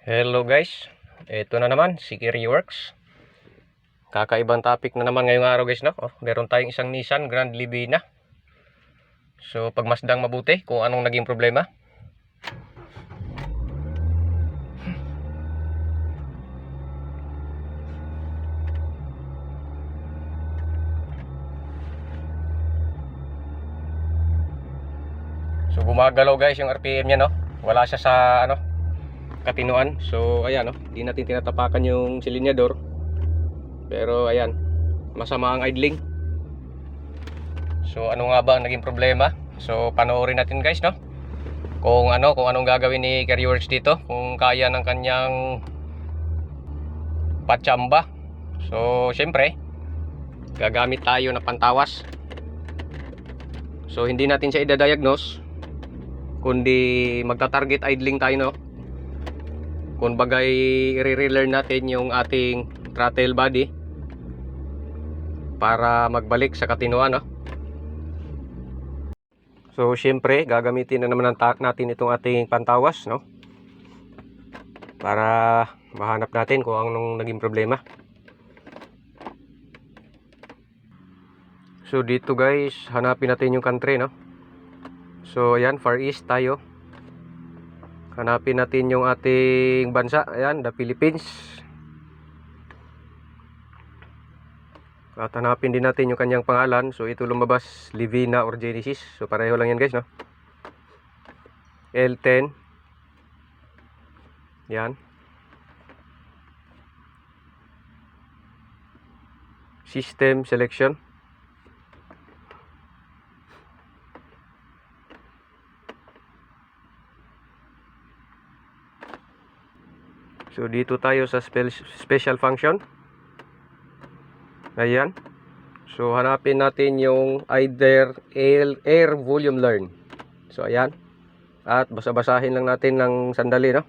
Hello guys, ito na naman si Carryworks. Kakaibang topic na naman ngayong araw guys, no? Meron tayong isang Nissan Grand Livina. So pagmasdang mabuti kung anong naging problema. So gumagalaw guys yung RPM niya, no? Wala siya sa katinuan. So ayan, no? Hindi natin tinatapakan yung silinyador. Pero ayan, masama ang idling. So ano nga ba ang naging problema? So panoorin natin guys, no? Kung anong gagawin ni Carryworks dito, kung kaya ng kanyang patsamba. So syempre, gagamit tayo ng pantawas. So hindi natin siya i-diagnose, kundi magta-target idling tayo, no? Kung bagay i-relearn natin yung ating throttle body para magbalik sa katinuan, no? So syempre gagamitin na naman natin itong ating pantawas, no? Para mahanap natin kung anong naging problema. So dito guys, hanapin natin yung country, no? So ayan, Far East tayo. Hanapin natin yung ating bansa. Ayan, the Philippines. At hanapin din natin yung kanyang pangalan. So ito lumabas, Livina or Genesis. So pareho lang yan guys, no? L10. Yan. System selection. So dito tayo sa special function. Ayan. So hanapin natin yung either air volume learn. So ayan. At basa-basahin lang natin ng sandali, no?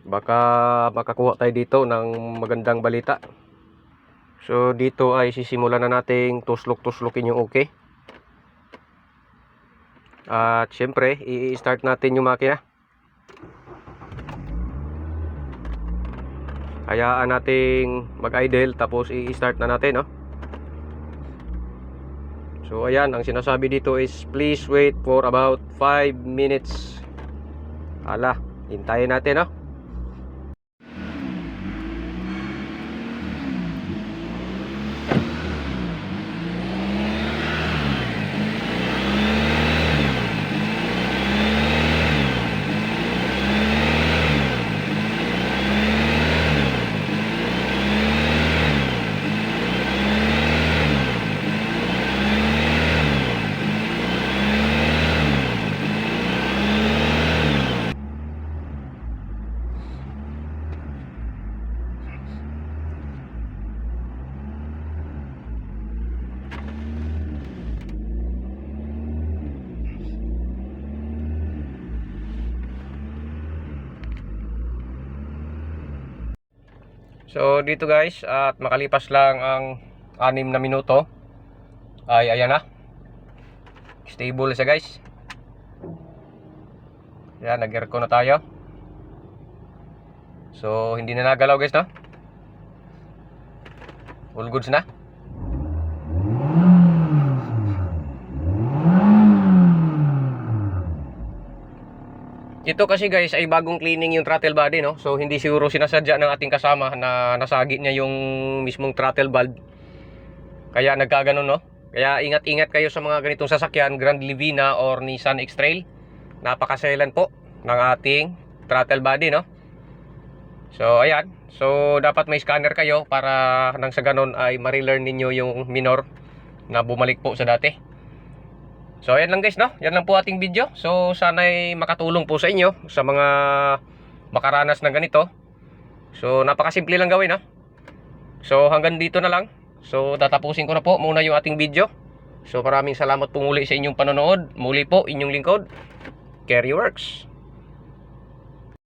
Baka makakuha tayo dito ng magandang balita. So dito ay sisimulan na nating tuslok-tuslokin yung okay. At syempre, i-start natin yung makina. Hayaan nating mag-idle tapos i-start na natin, no? So ayan, ang sinasabi dito is please wait for about 5 minutes. Ala, hintayin natin, no? So dito guys, at makalipas lang ang 6 na minuto ay ayan na, stable siya guys. Ayan, nag-aircon na tayo. So hindi na nagalaw guys, no? All goods na. Ito kasi guys ay bagong cleaning yung throttle body, no? So hindi siguro sinasadya ng ating kasama na nasagi niya yung mismong throttle valve. Kaya nagkaganon, no? Kaya ingat-ingat kayo sa mga ganitong sasakyan, Grand Livina or Nissan X-Trail. Napakaselan po ng ating throttle body, no? So ayan. So dapat may scanner kayo para nang sa ganon ay ma-relearn ninyo yung minor na bumalik po sa dati. So ayan lang guys, no? Yan lang po ating video. So sana'y makatulong po sa inyo sa mga makaranas ng ganito. So napakasimple lang gawin, no? So hanggang dito na lang. So tatapusin ko na po muna yung ating video. So maraming salamat po muli sa inyong panonood. Muli po inyong lingkod, Carryworks.